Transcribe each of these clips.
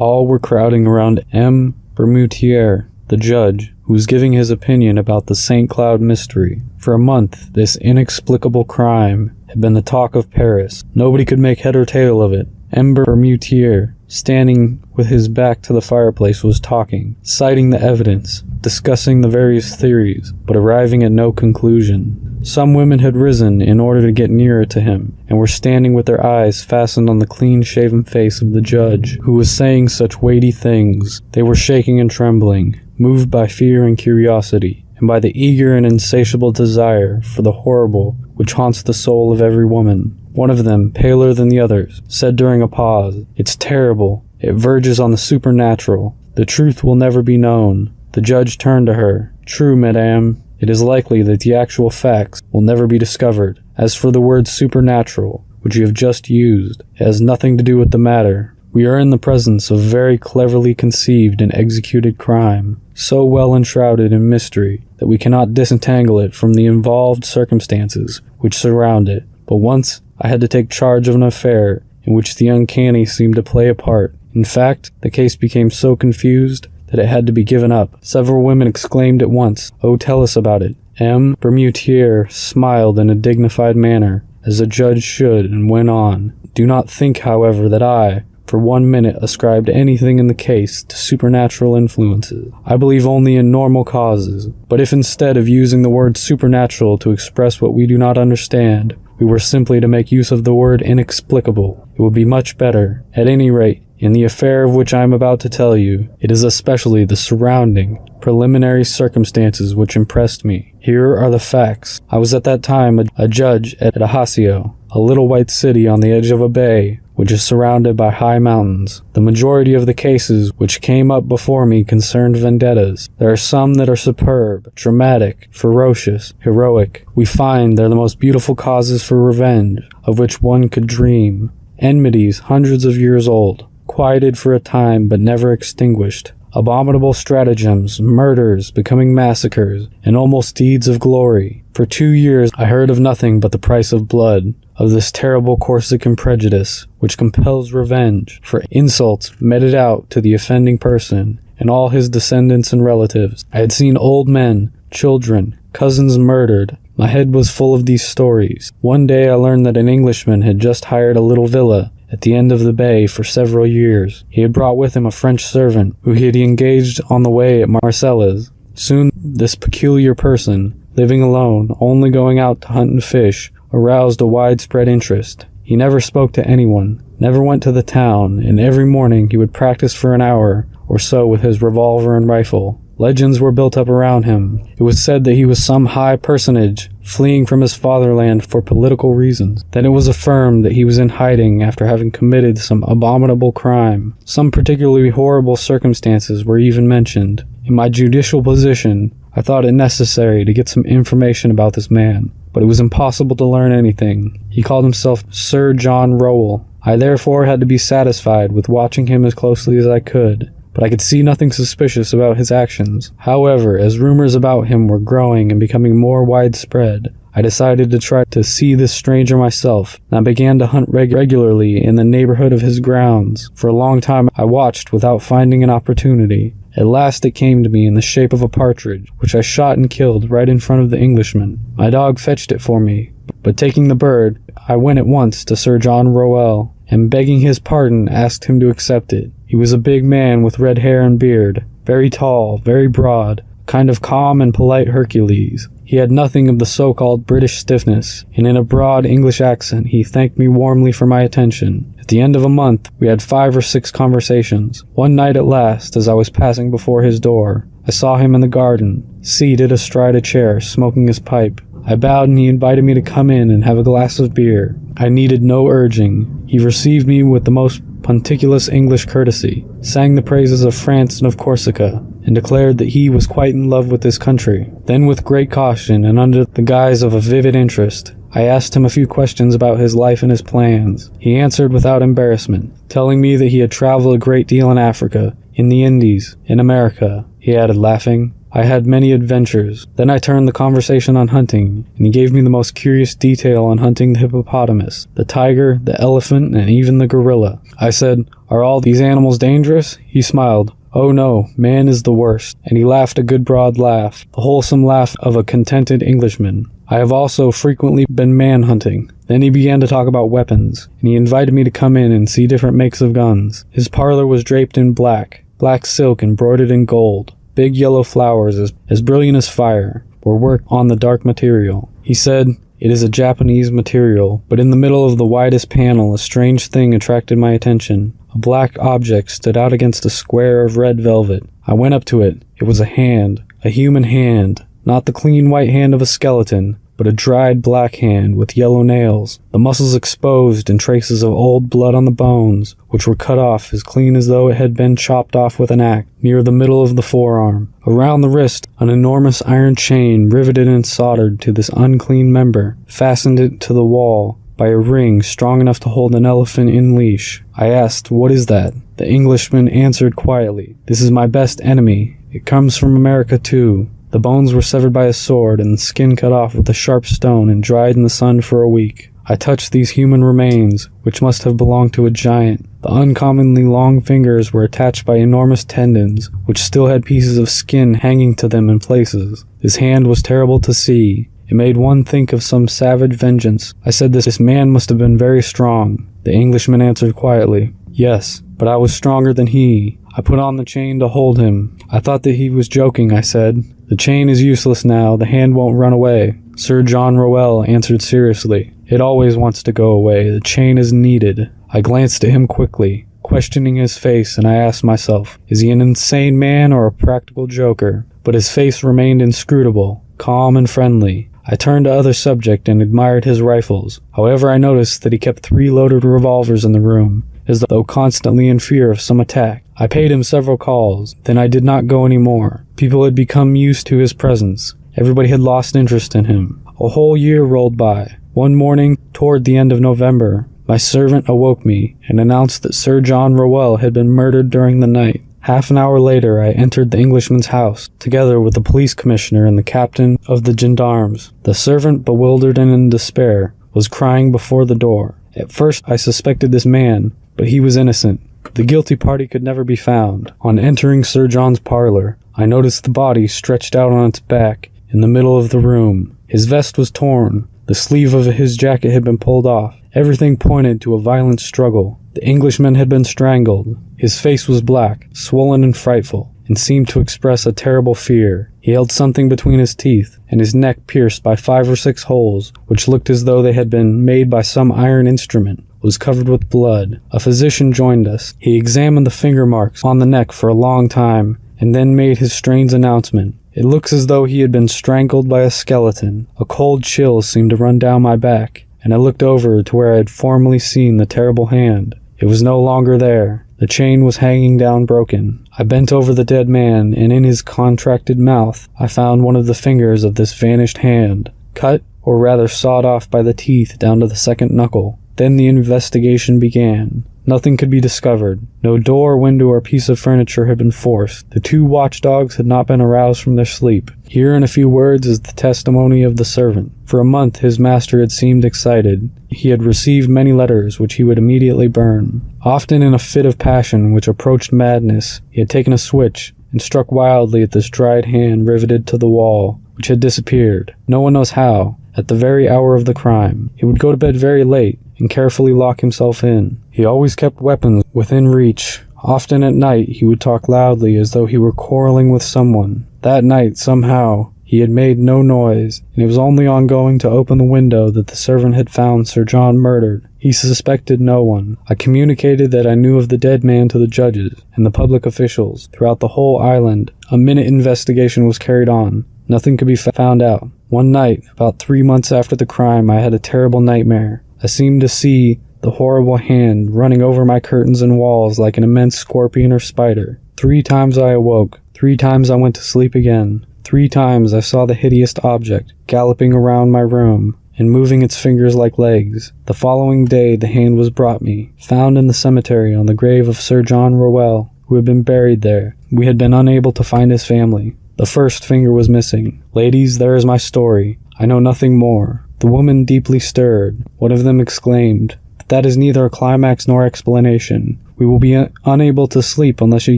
All were crowding around M. Bermutier, the judge, who was giving his opinion about the St. Cloud mystery. For a month, this inexplicable crime had been the talk of Paris. Nobody could make head or tail of it. M. Bermutier, standing with his back to the fireplace, was talking, citing the evidence, discussing the various theories, but arriving at no conclusion. Some women had risen in order to get nearer to him, and were standing with their eyes fastened on the clean-shaven face of the judge, who was saying such weighty things. They were shaking and trembling, moved by fear and curiosity, and by the eager and insatiable desire for the horrible which haunts the soul of every woman. One of them, paler than the others, said during a pause, "It's terrible. It verges on the supernatural. The truth will never be known." The judge turned to her. "True, madame. It is likely that the actual facts will never be discovered. As for the word supernatural, which you have just used, it has nothing to do with the matter. We are in the presence of very cleverly conceived and executed crime, so well enshrouded in mystery that we cannot disentangle it from the involved circumstances which surround it. But once I had to take charge of an affair in which the uncanny seemed to play a part. In fact, the case became so confused that it had to be given up." Several women exclaimed at once, "Oh, tell us about it." M. Bermutier smiled in a dignified manner, as a judge should, and went on. "Do not think, however, that I, for 1 minute, ascribed anything in the case to supernatural influences. I believe only in normal causes. But if instead of using the word supernatural to express what we do not understand, we were simply to make use of the word inexplicable, it would be much better. At any rate, in the affair of which I am about to tell you, it is especially the surrounding, preliminary circumstances which impressed me. Here are the facts. I was at that time a judge at Ajaccio, a little white city on the edge of a bay, which is surrounded by high mountains. The majority of the cases which came up before me concerned vendettas. There are some that are superb, dramatic, ferocious, heroic. We find they're the most beautiful causes for revenge, of which one could dream. Enmities hundreds of years old, quieted for a time but never extinguished. Abominable stratagems, murders becoming massacres, and almost deeds of glory. For 2 years I heard of nothing but the price of blood, of this terrible Corsican prejudice, which compels revenge for insults meted out to the offending person and all his descendants and relatives. I had seen old men, children, cousins murdered. My head was full of these stories. One day I learned that an Englishman had just hired a little villa at the end of the bay for several years. He had brought with him a French servant, who he had engaged on the way at Marseilles. Soon this peculiar person, living alone, only going out to hunt and fish, aroused a widespread interest. He never spoke to anyone, never went to the town, and every morning he would practice for an hour or so with his revolver and rifle. Legends were built up around him. It was said that he was some high personage, fleeing from his fatherland for political reasons. Then it was affirmed that he was in hiding after having committed some abominable crime. Some particularly horrible circumstances were even mentioned. In my judicial position, I thought it necessary to get some information about this man, but it was impossible to learn anything. He called himself Sir John Rowell. I therefore had to be satisfied with watching him as closely as I could, but I could see nothing suspicious about his actions. However, as rumors about him were growing and becoming more widespread, I decided to try to see this stranger myself, and I began to hunt regularly in the neighborhood of his grounds. For a long time I watched without finding an opportunity. At last it came to me in the shape of a partridge, which I shot and killed right in front of the Englishman. My dog fetched it for me, but taking the bird, I went at once to Sir John Rowell, and begging his pardon, asked him to accept it. He was a big man with red hair and beard, very tall, very broad, kind of calm and polite Hercules. He had nothing of the so-called British stiffness, and in a broad English accent he thanked me warmly for my attention. At the end of a month, we had 5 or 6 conversations. One night at last, as I was passing before his door, I saw him in the garden, seated astride a chair, smoking his pipe. I bowed and he invited me to come in and have a glass of beer. I needed no urging. He received me with the most punctilious English courtesy, sang the praises of France and of Corsica, and declared that he was quite in love with this country. Then with great caution and under the guise of a vivid interest, I asked him a few questions about his life and his plans. He answered without embarrassment, telling me that he had traveled a great deal in Africa, in the Indies, in America. He added, laughing, I had many adventures. Then I turned the conversation on hunting, and he gave me the most curious detail on hunting the hippopotamus, the tiger, the elephant, and even the gorilla. I said, "Are all these animals dangerous?" He smiled. "Oh no, man is the worst." And he laughed a good broad laugh, the wholesome laugh of a contented Englishman. "I have also frequently been man-hunting." Then he began to talk about weapons, and he invited me to come in and see different makes of guns. His parlor was draped in black silk embroidered in gold. Big yellow flowers, as brilliant as fire, were worked on the dark material. He said, "It is a Japanese material," but in the middle of the widest panel a strange thing attracted my attention. A black object stood out against a square of red velvet. I went up to it. It was a hand, a human hand, not the clean white hand of a skeleton, but a dried black hand with yellow nails, the muscles exposed and traces of old blood on the bones, which were cut off as clean as though it had been chopped off with an axe, near the middle of the forearm. Around the wrist, an enormous iron chain riveted and soldered to this unclean member, fastened it to the wall by a ring strong enough to hold an elephant in leash. I asked, "What is that?" The Englishman answered quietly, "This is my best enemy. It comes from America too. The bones were severed by a sword and the skin cut off with a sharp stone and dried in the sun for a week. I touched these human remains, which must have belonged to a giant. The uncommonly long fingers were attached by enormous tendons, which still had pieces of skin hanging to them in places. This hand was terrible to see. It made one think of some savage vengeance. I said this man must have been very strong. The Englishman answered quietly, "Yes, but I was stronger than he. I put on the chain to hold him." I thought that he was joking, I said. "The chain is useless now. The hand won't run away." Sir John Rowell answered seriously, "It always wants to go away. The chain is needed." I glanced at him quickly, questioning his face, and I asked myself, is he an insane man or a practical joker? But his face remained inscrutable, calm and friendly. I turned to other subject and admired his rifles. However, I noticed that he kept 3 loaded revolvers in the room, as though constantly in fear of some attack. I paid him several calls, then I did not go any more. People had become used to his presence. Everybody had lost interest in him. A whole year rolled by. One morning, toward the end of November, my servant awoke me and announced that Sir John Rowell had been murdered during the night. Half an hour later, I entered the Englishman's house, together with the police commissioner and the captain of the gendarmes. The servant, bewildered and in despair, was crying before the door. At first, I suspected this man, but he was innocent. The guilty party could never be found. On entering Sir John's parlor, I noticed the body stretched out on its back in the middle of the room. His vest was torn. The sleeve of his jacket had been pulled off. Everything pointed to a violent struggle. The Englishman had been strangled. His face was black, swollen and frightful, and seemed to express a terrible fear. He held something between his teeth, and his neck pierced by 5 or 6 holes, which looked as though they had been made by some iron instrument, was covered with blood. A physician joined us. He examined the finger marks on the neck for a long time, and then made his strange announcement. "It looks as though he had been strangled by a skeleton." A cold chill seemed to run down my back, and I looked over to where I had formerly seen the terrible hand. It was no longer there. The chain was hanging down broken. I bent over the dead man, and in his contracted mouth I found one of the fingers of this vanished hand, cut, or rather sawed off by the teeth down to the second knuckle. Then the investigation began. Nothing could be discovered. No door, window, or piece of furniture had been forced. The 2 watchdogs had not been aroused from their sleep. Here in a few words is the testimony of the servant. For a month his master had seemed excited. He had received many letters which he would immediately burn. Often in a fit of passion which approached madness, he had taken a switch and struck wildly at this dried hand riveted to the wall, which had disappeared. No one knows how. At the very hour of the crime, he would go to bed very late and carefully lock himself in. He always kept weapons within reach. Often at night he would talk loudly as though he were quarreling with someone. That night, somehow, he had made no noise, and it was only on going to open the window that the servant had found Sir John murdered. He suspected no one. I communicated that I knew of the dead man to the judges and the public officials. Throughout the whole island, a minute investigation was carried on. Nothing could be found out. One night, about 3 months after the crime, I had a terrible nightmare. I seemed to see the horrible hand running over my curtains and walls like an immense scorpion or spider. 3 times I awoke. 3 times I went to sleep again. 3 times I saw the hideous object galloping around my room and moving its fingers like legs. The following day the hand was brought me, found in the cemetery on the grave of Sir John Rowell, who had been buried there. We had been unable to find his family. The first finger was missing. Ladies, there is my story. I know nothing more. The woman deeply stirred. One of them exclaimed, "That is neither a climax nor explanation. We will be unable to sleep unless you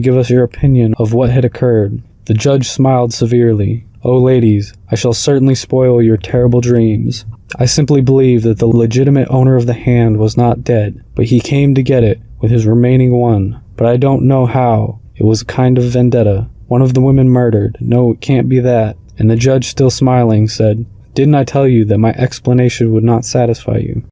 give us your opinion of what had occurred." The judge smiled severely. "Oh, ladies, I shall certainly spoil your terrible dreams. I simply believe that the legitimate owner of the hand was not dead, but he came to get it with his remaining one. But I don't know how. It was a kind of vendetta. One of the women murdered. No, it can't be that." And the judge, still smiling, said, "Didn't I tell you that my explanation would not satisfy you?"